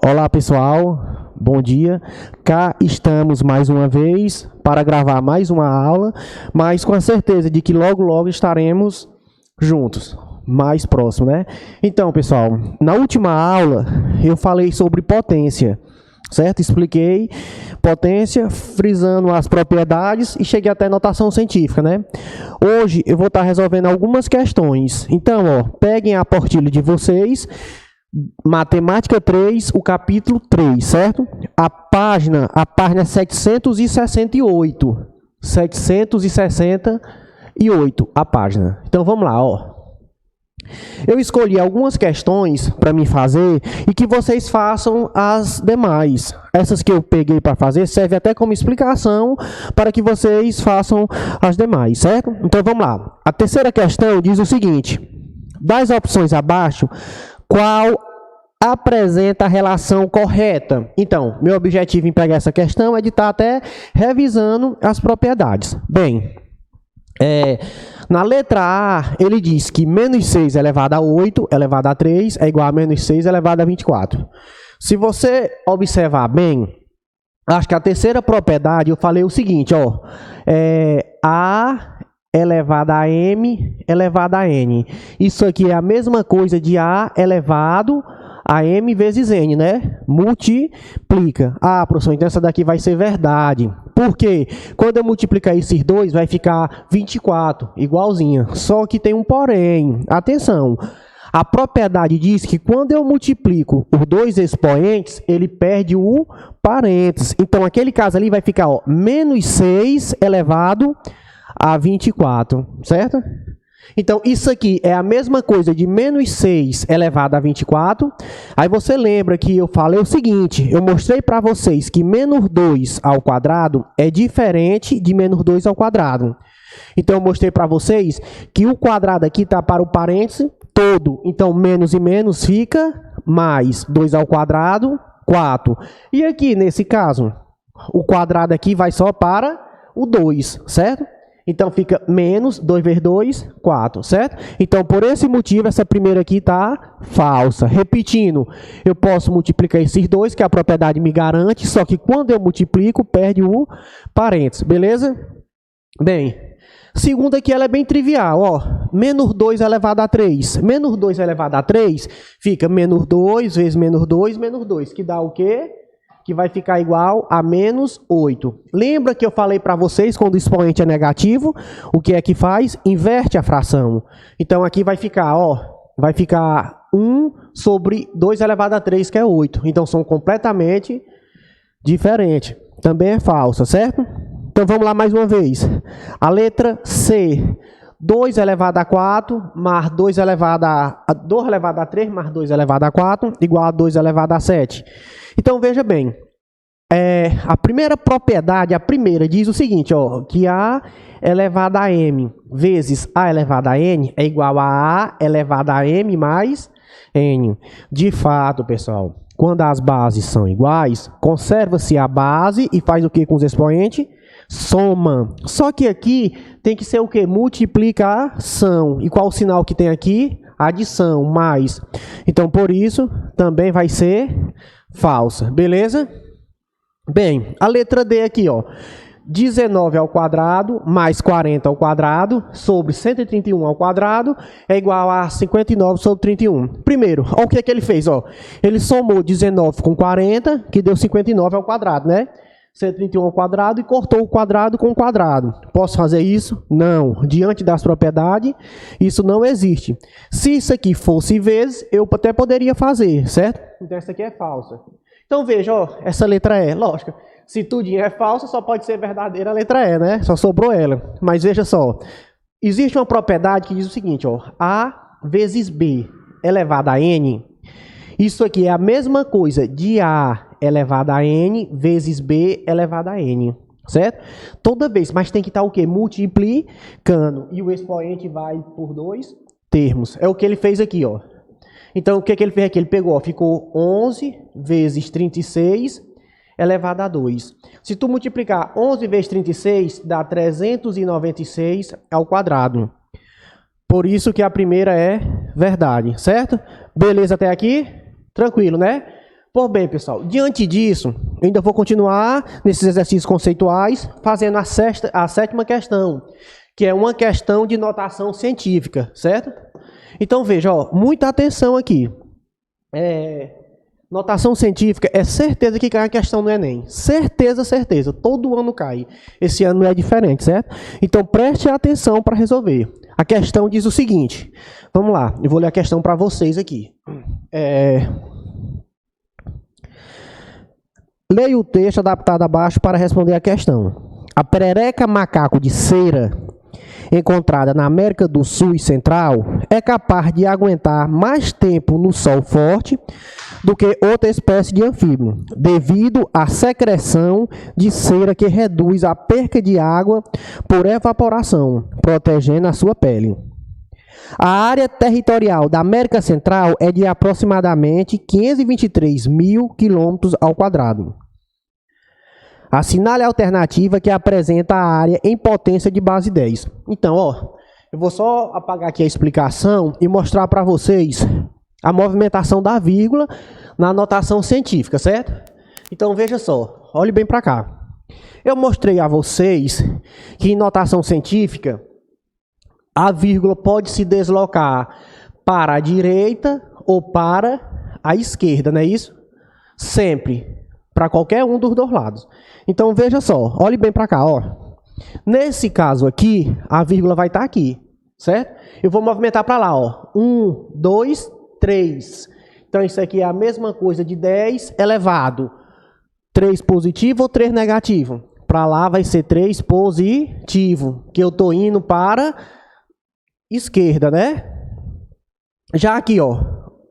Olá pessoal, bom dia. Cá estamos mais uma vez para gravar mais uma aula, mas com a certeza de que logo estaremos juntos, mais próximo, né? Então pessoal, na última aula eu falei sobre potência, certo? Expliquei potência, frisando as propriedades e cheguei até notação científica, né? Hoje eu vou estar resolvendo algumas questões. Então, peguem a apostila de vocês, Matemática 3, o capítulo 3, certo? A página é 768. 768 a página. Então vamos lá, Eu escolhi algumas questões para me fazer e que vocês façam as demais. Essas que eu peguei para fazer servem até como explicação para que vocês façam as demais, certo? Então vamos lá. A terceira questão diz o seguinte: das opções abaixo, qual apresenta a relação correta? Então, meu objetivo em pegar essa questão é de estar até revisando as propriedades. Bem, na letra A, ele diz que menos 6 elevado a 8 elevado a 3 é igual a menos 6 elevado a 24. Se você observar bem, acho que a terceira propriedade, eu falei o seguinte, A elevado a M elevado a N. Isso aqui é a mesma coisa de A elevado a M vezes N, né? Multiplica. Ah, professor, então essa daqui vai ser verdade. Por quê? Quando eu multiplicar esses dois, vai ficar 24, igualzinha. Só que tem um porém. Atenção. A propriedade diz que quando eu multiplico os dois expoentes, ele perde o parênteses. Então, aquele caso ali vai ficar, menos 6 elevado a 24, certo? Então, isso aqui é a mesma coisa de menos 6 elevado a 24. Aí você lembra que eu falei o seguinte, eu mostrei para vocês que menos 2 ao quadrado é diferente de menos 2 ao quadrado. Então, eu mostrei para vocês que o quadrado aqui está para o parêntese todo. Então, menos e menos fica mais 2 ao quadrado, 4. E aqui, nesse caso, o quadrado aqui vai só para o 2, certo? Então, fica menos 2 vezes 2, 4, certo? Então, por esse motivo, essa primeira aqui está falsa. Repetindo, eu posso multiplicar esses dois, que a propriedade me garante, só que quando eu multiplico, perde o parênteses, beleza? Bem, segunda aqui, ela é bem trivial, menos 2 elevado a 3. Menos 2 elevado a 3 fica menos 2 vezes menos 2, menos 2, que dá o quê? Que vai ficar igual a menos 8. Lembra que eu falei para vocês, quando o expoente é negativo, o que é que faz? Inverte a fração. Então, aqui vai ficar, vai ficar 1 sobre 2 elevado a 3, que é 8. Então, são completamente diferentes. Também é falsa, certo? Então, vamos lá mais uma vez. A letra C. 2 elevado a 4 mais 2 elevado a 2 elevado a 3 mais 2 elevado a 4 igual a 2 elevado a 7. Então, veja bem, a primeira propriedade, a primeira, diz o seguinte, que A elevado a M vezes A elevado a N é igual a A elevado a M mais N. De fato, pessoal, quando as bases são iguais, conserva-se a base e faz o que com os expoentes? Soma. Só que aqui tem que ser o que? Multiplicação. E qual o sinal que tem aqui? Adição, mais. Então, por isso, também vai ser falsa. Beleza? Bem, a letra D aqui, 19 ao quadrado mais 40 ao quadrado sobre 131 ao quadrado é igual a 59 sobre 31. Primeiro, olha o que é que ele fez, Ele somou 19 com 40, que deu 59 ao quadrado, né? 131 ao quadrado e cortou o quadrado com o quadrado. Posso fazer isso? Não. Diante das propriedades, isso não existe. Se isso aqui fosse vezes, eu até poderia fazer, certo? Então, essa aqui é falsa. Então, veja, essa letra E, lógico. Se tudinho é falso, só pode ser verdadeira a letra E, né? Só sobrou ela. Mas veja só, existe uma propriedade que diz o seguinte, A vezes B elevado a N. Isso aqui é a mesma coisa de A elevado a N vezes B elevado a N, certo? Toda vez, mas tem que estar o quê? Multiplicando. E o expoente vai por dois termos. É o que ele fez aqui, Então, o que ele fez aqui? Ele pegou, ficou 11 vezes 36 elevado a 2. Se tu multiplicar 11 vezes 36, dá 396 ao quadrado. Por isso que a primeira é verdade, certo? Beleza até aqui? Tranquilo, né? Pois bem, pessoal, diante disso, eu ainda vou continuar nesses exercícios conceituais, fazendo a sétima questão, que é uma questão de notação científica, certo? Então, veja, ó, muita atenção aqui. Notação científica é certeza que cai a questão no Enem. Certeza, certeza. Todo ano cai. Esse ano não é diferente, certo? Então, preste atenção para resolver. A questão diz o seguinte. Vamos lá, eu vou ler a questão para vocês aqui. Leia o texto adaptado abaixo para responder a questão. A perereca macaco de cera, encontrada na América do Sul e Central, é capaz de aguentar mais tempo no sol forte do que outra espécie de anfíbio, devido à secreção de cera que reduz a perca de água por evaporação, protegendo a sua pele. A área territorial da América Central é de aproximadamente 523 mil quilômetros ao quadrado. Assinale a alternativa que apresenta a área em potência de base 10. Então, ó, eu vou só apagar aqui a explicação e mostrar para vocês a movimentação da vírgula na notação científica, certo? Então, veja só, olhe bem para cá. Eu mostrei a vocês que em notação científica, a vírgula pode se deslocar para a direita ou para a esquerda, não é isso? Sempre, para qualquer um dos dois lados. Então, veja só, olhe bem para cá, ó. Nesse caso aqui, a vírgula vai estar aqui, certo? Eu vou movimentar para lá, ó. 1, 2, 3. Então, isso aqui é a mesma coisa de 10 elevado. 3 positivo ou 3 negativo? Para lá vai ser 3 positivo, que eu estou indo para esquerda, né? Já aqui, ó,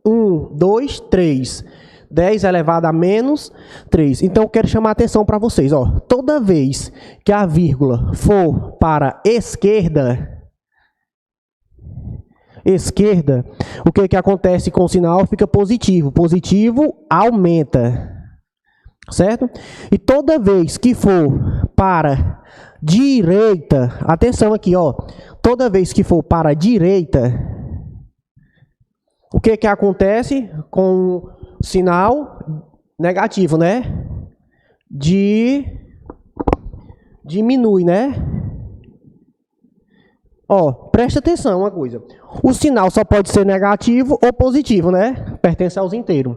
1, 2, 3, 10 elevado a menos 3. Então, eu quero chamar a atenção para vocês, ó. Toda vez que a vírgula for para esquerda, o que acontece com o sinal? Fica positivo. Positivo aumenta, certo? E toda vez que for para direita, atenção aqui, ó. Toda vez que for para a direita, o que acontece com o sinal negativo, né? Diminui, né? Ó, presta atenção uma coisa. O sinal só pode ser negativo ou positivo, né? Pertence aos inteiros.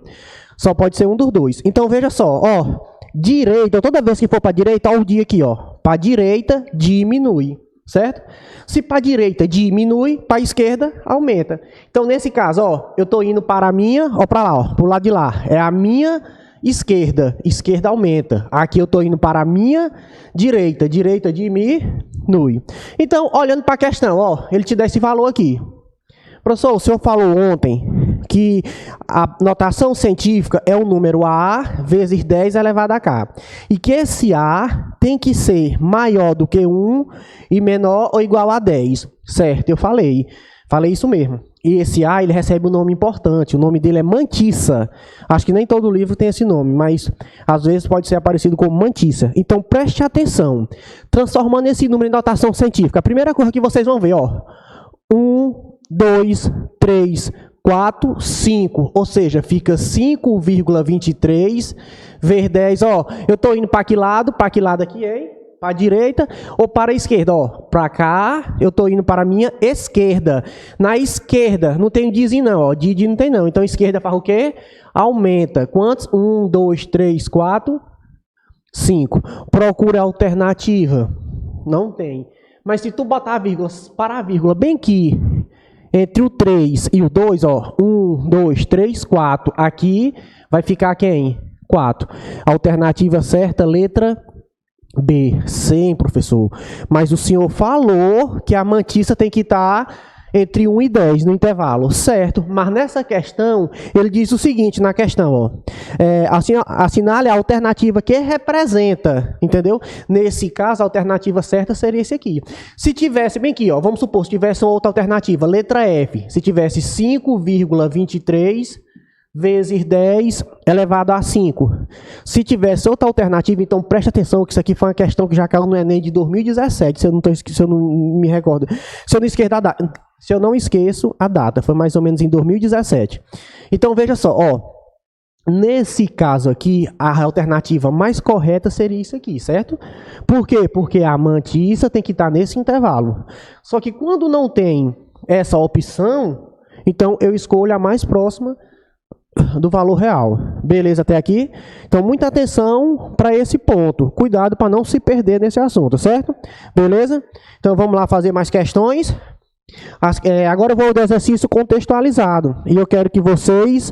Só pode ser um dos dois. Então, veja só, ó. Direita, toda vez que for para a direita, olha o dia aqui, ó. Para a direita, diminui. Certo? Se para a direita diminui, para a esquerda aumenta. Então, nesse caso, ó, eu estou indo para a minha, ó, para lá, ó, para o lado de lá. É a minha esquerda. Esquerda aumenta. Aqui eu estou indo para a minha direita. Direita diminui. Então, olhando para a questão, ó, ele te dá esse valor aqui. Professor, o senhor falou ontem que a notação científica é o número A vezes 10 elevado a K. E que esse A tem que ser maior do que 1 e menor ou igual a 10. Certo, eu falei isso mesmo. E esse A, ele recebe um nome importante, o nome dele é mantissa. Acho que nem todo livro tem esse nome, mas às vezes pode ser aparecido como mantissa. Então preste atenção, transformando esse número em notação científica. A primeira coisa que vocês vão ver, ó, 1, 2, 3, 4, 5, ou seja, fica 5,23 vezes 10, ó, eu estou indo para que lado aqui, hein? Para a direita ou para a esquerda, ó, para cá, eu estou indo para a minha esquerda. Na esquerda, não tem dizinho não, ó, didi não tem não, então esquerda faz o quê? Aumenta, quantos? 1, 2, 3, 4, 5. Procura a alternativa, não tem. Mas se tu botar a vírgula, parar a vírgula bem aqui, entre o 3 e o 2, ó, 1, 2, 3, 4. Aqui vai ficar quem? 4. Alternativa certa, letra B. Sim, professor. Mas o senhor falou que a mantissa tem que estar entre 1 e 10 no intervalo. Certo, mas nessa questão, ele diz o seguinte na questão, ó. Assinale a alternativa que representa, entendeu? Nesse caso, a alternativa certa seria esse aqui. Se tivesse, bem aqui, ó, vamos supor, se tivesse uma outra alternativa, letra F, se tivesse 5,23 vezes 10 elevado a 5. Se tivesse outra alternativa, então preste atenção que isso aqui foi uma questão que já caiu no Enem de 2017, se eu não me recordo. Se eu não esqueço a data, foi mais ou menos em 2017. Então veja só, ó, Nesse caso aqui, a alternativa mais correta seria isso aqui, certo? Por quê? Porque a mantissa tem que estar nesse intervalo. Só que quando não tem essa opção, então eu escolho a mais próxima do valor real. Beleza até aqui? Então, muita atenção para esse ponto. Cuidado para não se perder nesse assunto, certo? Beleza? Então, vamos lá fazer mais questões. Agora eu vou ao exercício contextualizado. E eu quero que vocês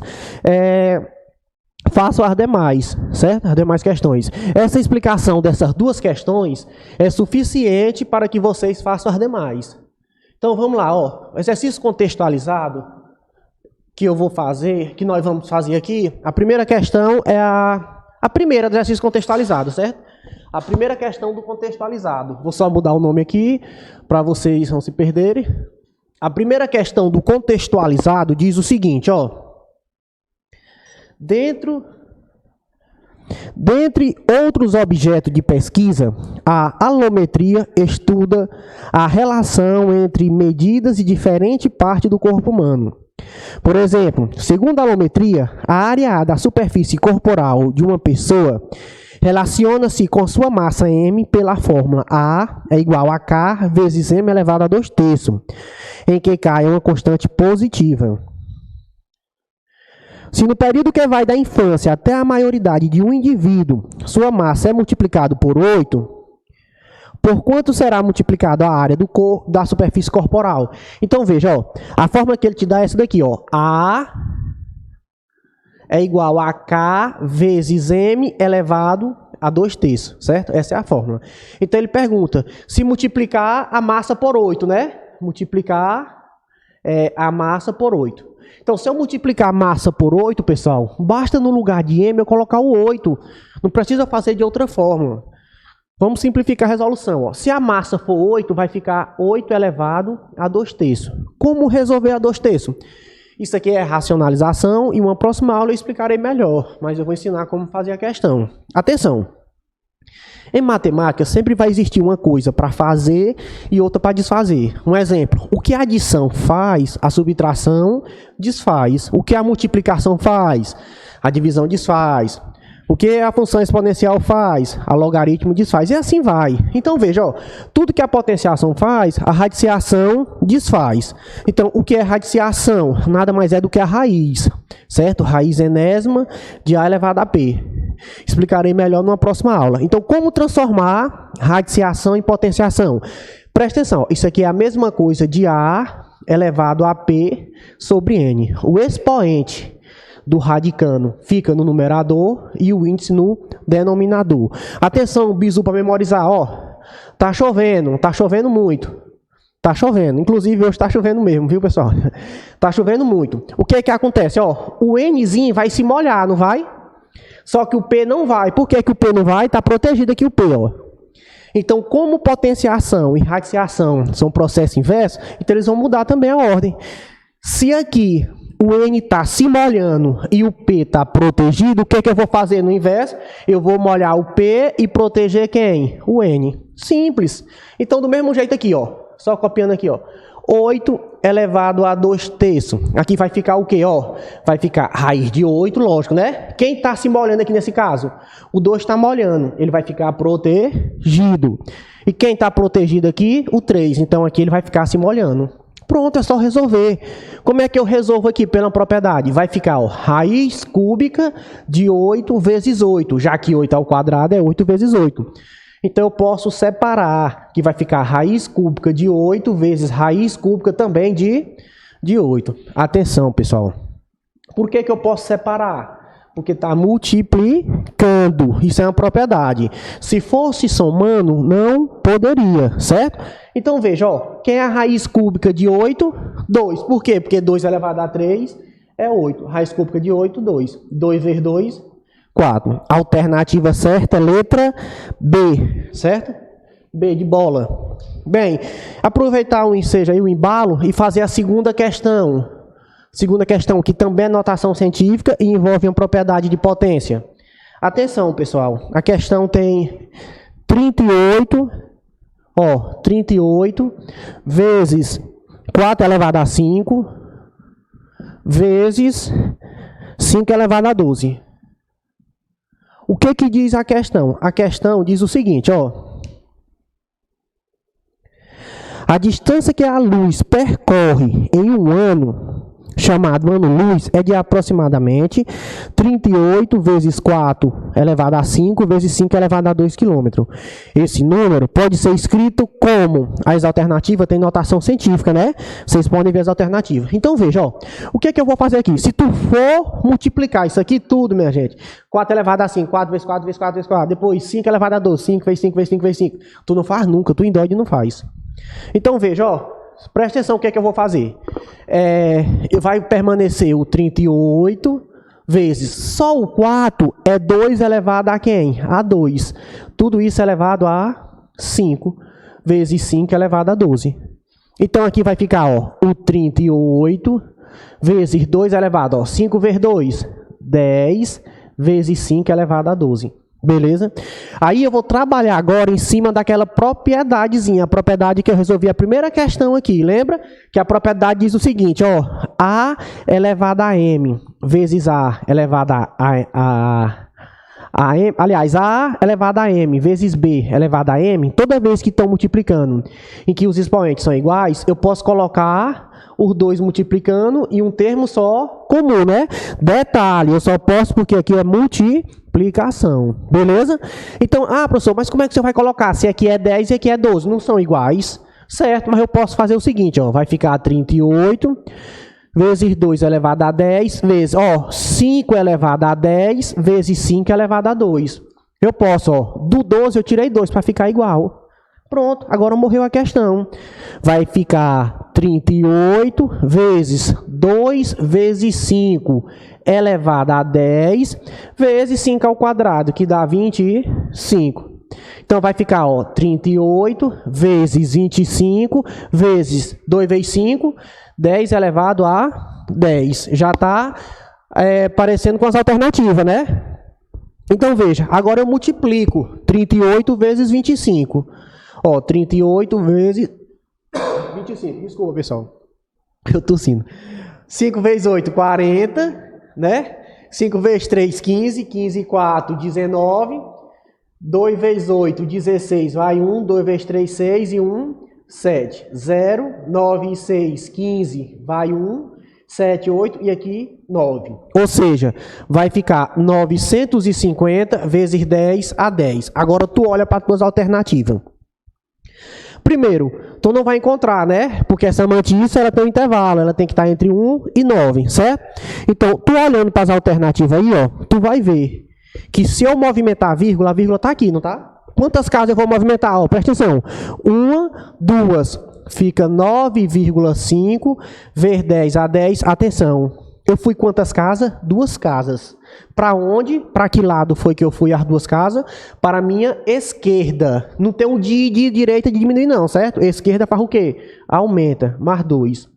façam as demais, certo? As demais questões. Essa explicação dessas duas questões é suficiente para que vocês façam as demais. Então, vamos lá, ó. Exercício contextualizado que eu vou fazer, que nós vamos fazer aqui. A primeira questão é a primeira do exercício contextualizado, certo? A primeira questão do contextualizado. Vou só mudar o nome aqui para vocês não se perderem. A primeira questão do contextualizado diz o seguinte, ó. Dentre outros objetos de pesquisa, a alometria estuda a relação entre medidas de diferentes partes do corpo humano. Por exemplo, segundo a alometria, a área da superfície corporal de uma pessoa relaciona-se com sua massa M pela fórmula A é igual a K vezes M elevado a 2/3, em que K é uma constante positiva. Se no período que vai da infância até a maioridade de um indivíduo, sua massa é multiplicado por 8, por quanto será multiplicado a área da superfície corporal? Então, veja, ó, a fórmula que ele te dá é essa daqui, ó. A é igual a K vezes M elevado a 2/3, certo? Essa é a fórmula. Então, ele pergunta, se multiplicar a massa por 8, né? Multiplicar a massa por 8. Então, se eu multiplicar a massa por 8, pessoal, basta no lugar de M eu colocar o 8. Não precisa fazer de outra fórmula. Vamos simplificar a resolução. Ó. Se a massa for 8, vai ficar 8 elevado a 2/3. Como resolver a 2/3? Isso aqui é racionalização e uma próxima aula eu explicarei melhor, mas eu vou ensinar como fazer a questão. Atenção! Em matemática sempre vai existir uma coisa para fazer e outra para desfazer. Um exemplo, o que a adição faz, a subtração desfaz. O que a multiplicação faz, a divisão desfaz. O que a função exponencial faz, a logaritmo desfaz. E assim vai. Então veja, ó, tudo que a potenciação faz, a radiciação desfaz. Então o que é radiciação? Nada mais é do que a raiz, certo? Raiz enésima de A elevado a P. Explicarei melhor numa próxima aula. Então, como transformar radiciação em potenciação? Presta atenção, isso aqui é a mesma coisa de A elevado a P sobre N. O expoente do radicando fica no numerador e o índice no denominador. Atenção, bizu para memorizar, ó. Tá chovendo muito. Tá chovendo, inclusive hoje tá chovendo mesmo, viu, pessoal? Tá chovendo muito. O que é que acontece, ó? O Nzinho vai se molhar, não vai? Só que o P não vai. Por que que o P não vai? Tá protegido aqui o P, ó. Então, como potenciação e radiciação são processos inversos, então eles vão mudar também a ordem. Se aqui o N está se molhando e o P está protegido, o que que eu vou fazer no inverso? Eu vou molhar o P e proteger quem? O N. Simples. Então, do mesmo jeito aqui, ó. Só copiando aqui, ó. 8 elevado a 2/3. Aqui vai ficar o quê, ó? Vai ficar raiz de 8, lógico, né? Quem está se molhando aqui nesse caso? O 2 está molhando. Ele vai ficar protegido. E quem está protegido aqui? O 3. Então, aqui ele vai ficar se molhando. Pronto, é só resolver. Como é que eu resolvo aqui pela propriedade? Vai ficar, ó, raiz cúbica de 8 vezes 8. Já que 8 ao quadrado é 8 vezes 8. Então, eu posso separar, que vai ficar raiz cúbica de 8 vezes raiz cúbica também de 8. Atenção, pessoal. Por que que eu posso separar? Porque está multiplicando. Isso é uma propriedade. Se fosse somando, não poderia, certo? Então, veja, ó, quem é a raiz cúbica de 8? 2. Por quê? Porque 2 elevado a 3 é 8. Raiz cúbica de 8, 2. 2 vezes 2, 4. Alternativa certa, letra B, certo? B de bola. Bem, aproveitar o ensejo aí, o embalo, e fazer a segunda questão. Segunda questão, que também é notação científica e envolve uma propriedade de potência. Atenção, pessoal. A questão tem 38, ó, 38 vezes 4 elevado a 5 vezes 5 elevado a 12. O que diz a questão? A questão diz o seguinte, ó. A distância que a luz percorre em um ano, chamado ano-luz, é de aproximadamente 38 vezes 4 elevado a 5 vezes 5 elevado a 2 km. Esse número pode ser escrito como, as alternativas têm notação científica, né? Vocês podem ver as alternativas. Então, veja, ó, o que eu vou fazer aqui? Se tu for multiplicar isso aqui tudo, minha gente, 4 elevado a 5, 4 vezes 4 vezes 4 vezes 4, depois 5 elevado a 12, 5 vezes 5 vezes 5 vezes 5, tu não faz nunca, tu endoide e não faz. Então, veja, ó, presta atenção o que eu vou fazer. Vai permanecer o 38 vezes, só o 4 é 2 elevado a quem? A 2. Tudo isso elevado a 5 vezes 5 elevado a 12. Então, aqui vai ficar, ó, o 38 vezes 2 elevado, ó, 5 vezes 2, 10 vezes 5 elevado a 12. Beleza? Aí eu vou trabalhar agora em cima daquela propriedadezinha, a propriedade que eu resolvi a primeira questão aqui. Lembra? Que a propriedade diz o seguinte, ó, A elevado a M vezes A elevado a M, aliás, A elevado a M vezes B elevado a M, toda vez que estão multiplicando, em que os expoentes são iguais, eu posso colocar os dois multiplicando e um termo só comum, né? Detalhe, eu só posso porque aqui é multiplicação, beleza? Então, professor, mas como é que você vai colocar? Se aqui é 10 e aqui é 12, não são iguais, certo? Mas eu posso fazer o seguinte, ó, vai ficar 38 vezes 2 elevado a 10 vezes, ó, 5 elevado a 10 vezes 5 elevado a 2. Eu posso, ó, do 12 eu tirei 2 para ficar igual. Pronto, agora morreu a questão. Vai ficar 38 vezes 2 vezes 5 elevado a 10 vezes 5 ao quadrado, que dá 25. Então, vai ficar, ó, 38 vezes 25 vezes 2 vezes 5, 10 elevado a 10. Já está parecendo com as alternativas, né? Então, veja, agora eu multiplico 38 vezes 25. Ó, 38 vezes 25. Desculpa, pessoal. Eu tossindo. 5 vezes 8, 40, né? 5 vezes 3, 15. 15 e 4, 19. 2 vezes 8, 16. Vai 1. 2 vezes 3, 6. E 1, 7. 0. 9 e 6, 15. Vai 1. 7, 8. E aqui, 9. Ou seja, vai ficar 950 vezes 10 a 10. Agora, tu olha para as tuas alternativas. Primeiro, tu não vai encontrar, né? Porque essa mantice, ela tem um intervalo, ela tem que estar entre 1 e 9, certo? Então, tu olhando para as alternativas aí, ó, tu vai ver que se eu movimentar a vírgula está aqui, não tá? Quantas casas eu vou movimentar? Ó, presta atenção. 1, 2, fica 9,5 vezes 10 a 10. Atenção, eu fui quantas casas? 2 casas. Para onde? Para que lado foi que eu fui as 2 casas? Para a minha esquerda. Não tem um de direita de diminuir não, certo? Esquerda faz o quê? Aumenta, mais 2.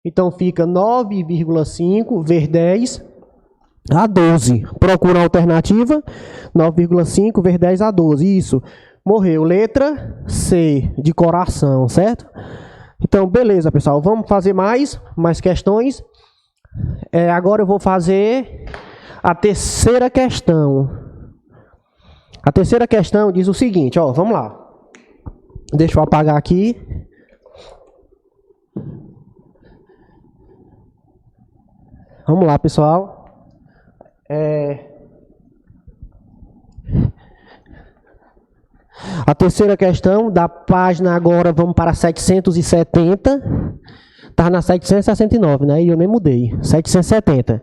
Então fica 9,5 vezes 10 a 12. Procura a alternativa. 9,5 vezes 10 a 12. Isso. Morreu. Letra C, de coração, certo? Então, beleza, pessoal. Vamos fazer mais questões. Agora eu vou fazer a terceira questão. A terceira questão diz o seguinte, ó, vamos lá. Deixa eu apagar aqui. Vamos lá, pessoal. A terceira questão da página agora, vamos para 770. Estava na 769, né? E eu nem mudei. 770.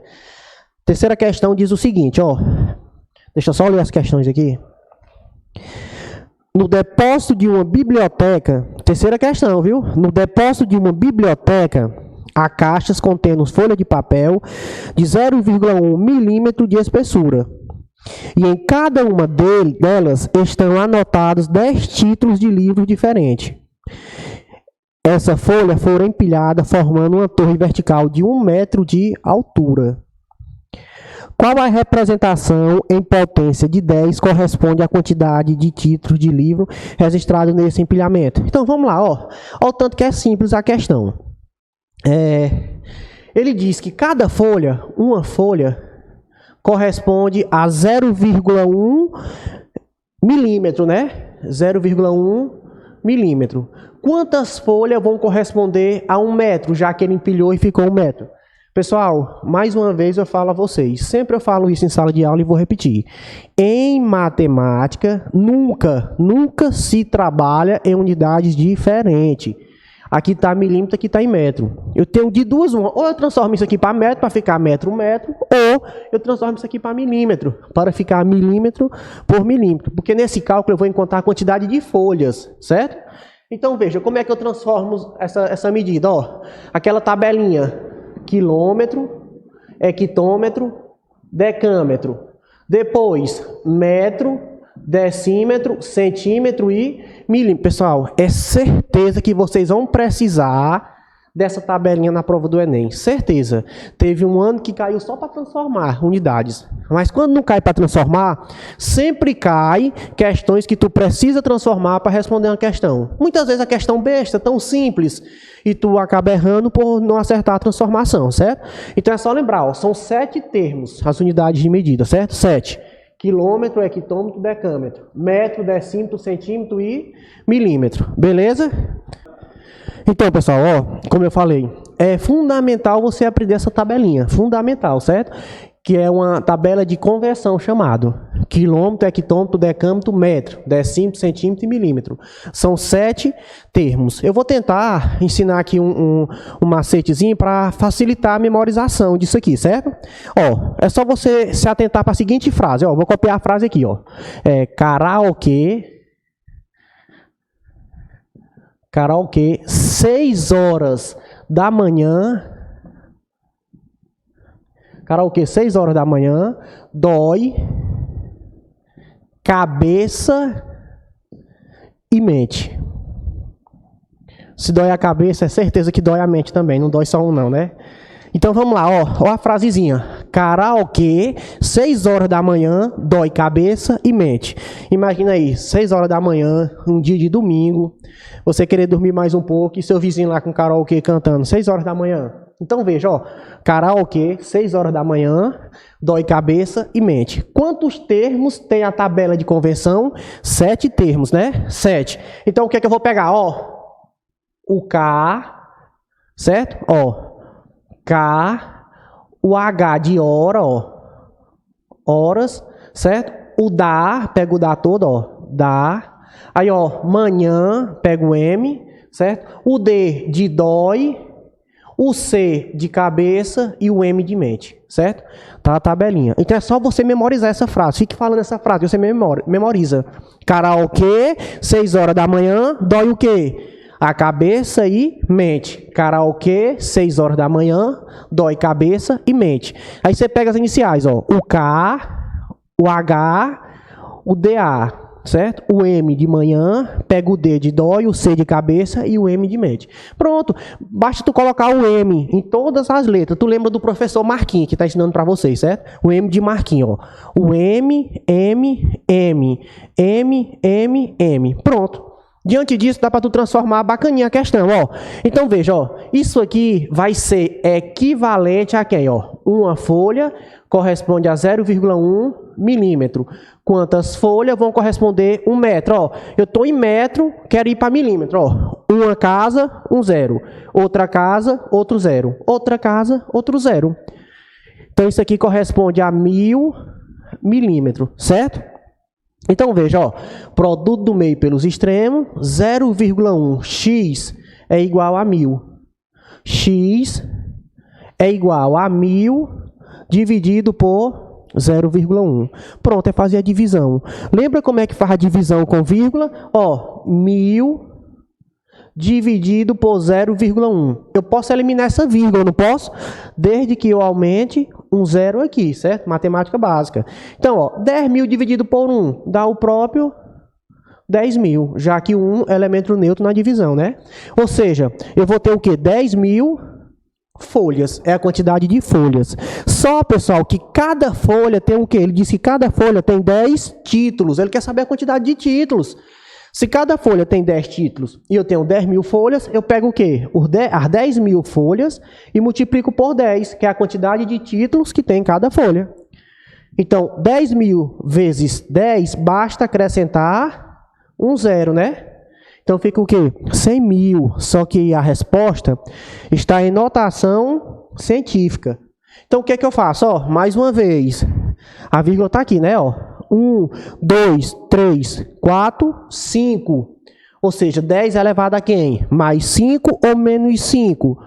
Terceira questão diz o seguinte, ó. Deixa eu só ler as questões aqui. No depósito de uma biblioteca, terceira questão, viu? No depósito de uma biblioteca, há caixas contendo folha de papel de 0,1 milímetro de espessura. E em cada uma delas estão anotados 10 títulos de livros diferentes. Essa folha foi empilhada formando uma torre vertical de 1 metro de altura. Qual a representação em potência de 10 corresponde à quantidade de títulos de livro registrado nesse empilhamento? Então, vamos lá, ó. Olha o tanto que é simples a questão. Ele diz que cada folha, uma folha, corresponde a 0,1 milímetro, né? 0,1 milímetro. Quantas folhas vão corresponder a 1 metro, já que ele empilhou e ficou 1 metro? Pessoal, mais uma vez eu falo a vocês, sempre eu falo isso em sala de aula e vou repetir. Em matemática, nunca se trabalha em unidades diferentes. Aqui está milímetro, aqui está em metro. Eu tenho de duas uma. Ou eu transformo isso aqui para metro, para ficar metro, ou eu transformo isso aqui para milímetro, para ficar milímetro por milímetro. Porque nesse cálculo eu vou encontrar a quantidade de folhas, certo? Então veja, como é que eu transformo essa medida? Ó, aquela tabelinha, quilômetro, hectômetro, decâmetro. Depois, metro, decímetro, centímetro e milímetro. Pessoal, é certeza que vocês vão precisar dessa tabelinha na prova do Enem. Certeza. Teve um ano que caiu só para transformar unidades. Mas quando não cai para transformar, sempre cai questões que tu precisa transformar para responder uma questão. Muitas vezes a questão besta, tão simples, e tu acaba errando por não acertar a transformação, certo? Então é só lembrar, ó, são 7 termos as unidades de medida, certo? 7. Quilômetro, hectômetro, decâmetro. Metro, decímetro, centímetro e milímetro. Beleza? Então, pessoal, ó, como eu falei, é fundamental você aprender essa tabelinha. Fundamental, certo? Que é uma tabela de conversão chamado quilômetro, hectômetro, decâmetro, metro, decímetro, centímetro e milímetro. São 7 termos. Eu vou tentar ensinar aqui um macetezinho para facilitar a memorização disso aqui, certo? Ó, é só você se atentar para a seguinte frase. Ó, vou copiar a frase aqui, ó. Karaokê, 6 horas da manhã. Karaokê, 6 horas da manhã, dói, cabeça e mente. Se dói a cabeça, é certeza que dói a mente também, não dói só um não, né? Então vamos lá, ó a frasezinha. Karaokê, 6 horas da manhã, dói cabeça e mente. Imagina aí, 6 horas da manhã, um dia de domingo, você querer dormir mais um pouco e seu vizinho lá com karaokê cantando, 6 horas da manhã. Então veja, ó, karaokê, 6 horas da manhã, dói cabeça e mente. Quantos termos tem a tabela de conversão? 7 termos, né? 7. Então o que é que eu vou pegar? Ó, o K, certo? Ó, K, o H de hora, ó, horas, certo? O dá, pega o dá todo, ó, dá. Aí, ó, manhã, pega o M, certo? O D de dói, o C de cabeça e o M de mente, certo? Tá a tabelinha. Então é só você memorizar essa frase. Fique falando essa frase, você memoriza. Karaokê, 6 horas da manhã, dói o quê? A cabeça e mente. Karaokê, 6 horas da manhã, dói cabeça e mente. Aí você pega as iniciais, ó. O K, o H, o DA, certo? O M de manhã, pega o D de dói, o C de cabeça e o M de mente. Pronto. Basta tu colocar o M em todas as letras. Tu lembra do professor Marquinhos, que está ensinando para vocês, certo? O M de Marquinhos, ó. O M, M, M, M, M, M. Pronto. Diante disso, dá para tu transformar bacaninha a questão, ó. Então, veja, ó. Isso aqui vai ser equivalente a quem, ó? Uma folha corresponde a 0,1 milímetro. Quantas folhas vão corresponder 1 metro, ó? Eu estou em metro, quero ir para milímetro, ó. Uma casa, 1 zero. Outra casa, outro zero. Outra casa, outro zero. Então, isso aqui corresponde a 1000 milímetros, certo? Então, veja, ó, produto do meio pelos extremos, 0,1 x é igual a 1000. X é igual a 1000 dividido por 0,1. Pronto, é fazer a divisão. Lembra como é que faz a divisão com vírgula? Ó, 1000 dividido por 0,1. Eu posso eliminar essa vírgula, não posso? Desde que eu aumente um zero aqui, certo? Matemática básica. Então, ó, 10.000 dividido por 1 dá o próprio 10.000, já que o 1 é elemento neutro na divisão, né? Ou seja, eu vou ter o quê? 10.000 folhas. É a quantidade de folhas. Só, pessoal, que cada folha tem o quê? Ele disse que cada folha tem 10 títulos. Ele quer saber a quantidade de títulos. Se cada folha tem 10 títulos e eu tenho 10.000 folhas, eu pego o quê? As 10.000 folhas e multiplico por 10, que é a quantidade de títulos que tem em cada folha. Então, 10.000 vezes 10, basta acrescentar um zero, né? Então, fica o quê? 100.000. Só que a resposta está em notação científica. Então, o que é que eu faço? Ó, mais uma vez. A vírgula está aqui, né? Ó, 1, 2, 3, 4, 5. Ou seja, 10 elevado a quem? Mais 5 ou menos 5?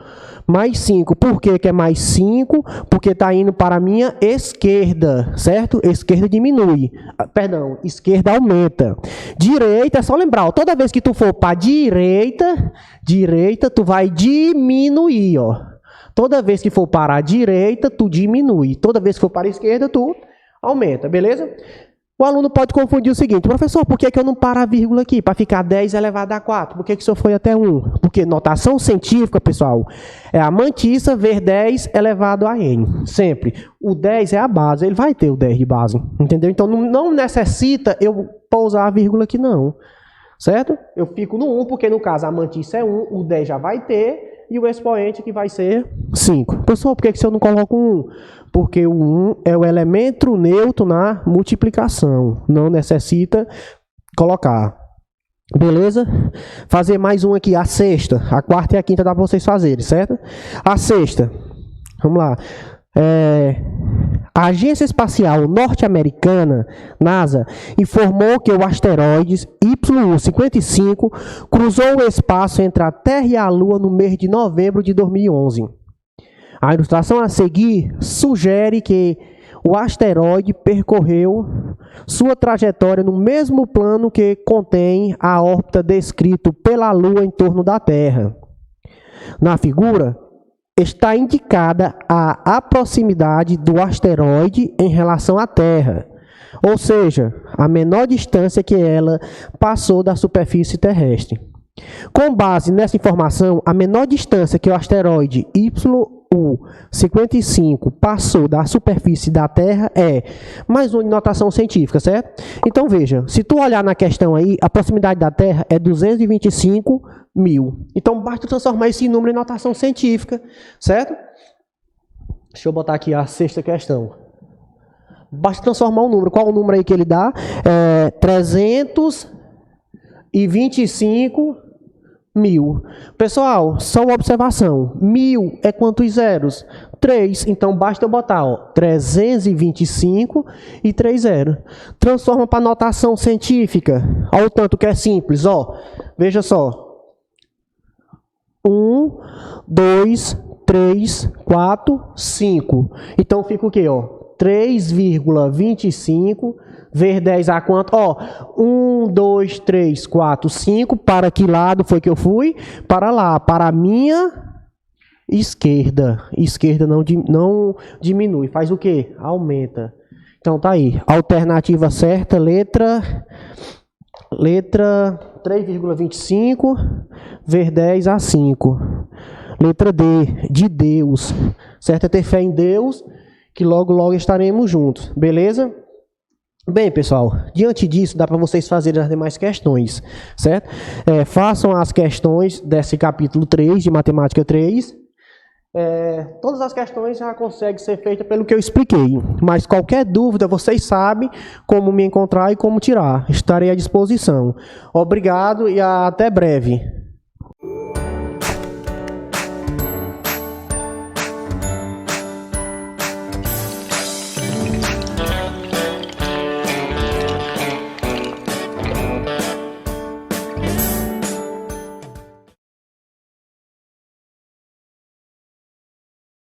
Mais 5. Por que que é mais 5? Porque está indo para a minha esquerda, certo? Esquerda diminui. Perdão, esquerda aumenta. Direita, é só lembrar, ó, toda vez que tu for para a direita, tu vai diminuir, ó. Toda vez que for para a direita, tu diminui. Toda vez que for para a esquerda, tu aumenta, beleza? O aluno pode confundir o seguinte: professor, por que que eu não paro a vírgula aqui? Para ficar 10 elevado a 4. Por que que o senhor foi até 1? Porque notação científica, pessoal, é a mantissa ver 10 elevado a n. Sempre. O 10 é a base, ele vai ter o 10 de base. Entendeu? Então não necessita eu pousar a vírgula aqui, não. Certo? Eu fico no 1, porque no caso a mantissa é 1, o 10 já vai ter, e o expoente que vai ser 5. Pessoal, por que que eu não coloco 1? Porque o 1 é o elemento neutro na multiplicação. Não necessita colocar. Beleza? Fazer mais um aqui, a sexta. A quarta e a quinta dá para vocês fazerem, certo? A sexta. Vamos lá. A Agência Espacial Norte-Americana, NASA, informou que o asteroide YU-55 cruzou o espaço entre a Terra e a Lua no mês de novembro de 2011. A ilustração a seguir sugere que o asteroide percorreu sua trajetória no mesmo plano que contém a órbita descrita pela Lua em torno da Terra. Na figura, está indicada a proximidade do asteroide em relação à Terra, ou seja, a menor distância que ela passou da superfície terrestre. Com base nessa informação, a menor distância que o asteroide YU-55 passou da superfície da Terra é mais uma notação científica, certo? Então veja, se tu olhar na questão aí, a proximidade da Terra é 225.000. Então basta transformar esse número em notação científica, certo? Deixa eu botar aqui a sexta questão. Basta transformar o número. Qual o número aí que ele dá? 325.000. Pessoal, só uma observação. 1.000 é quantos zeros? 3. Então basta eu botar, ó, 325 e 3 zeros. Transforma para notação científica. Olha o tanto que é simples, ó. Veja só. 1, 2, 3, 4, 5. Então fica o quê, ó? 3,25 vezes 10 a quanto? Ó, 1, 2, 3, 4, 5. Para que lado foi que eu fui? Para lá, para a minha esquerda. Esquerda não diminui. Faz o quê? Aumenta. Então tá aí. Alternativa certa, letra 3,25 vezes 10 a 5. Letra D, de Deus. Certo? É ter fé em Deus, que logo estaremos juntos. Beleza? Bem, pessoal, diante disso, dá para vocês fazerem as demais questões, certo? Façam as questões desse capítulo 3, de Matemática 3. Todas as questões já conseguem ser feitas pelo que eu expliquei. Mas qualquer dúvida, vocês sabem como me encontrar e como tirar. Estarei à disposição. Obrigado e até breve.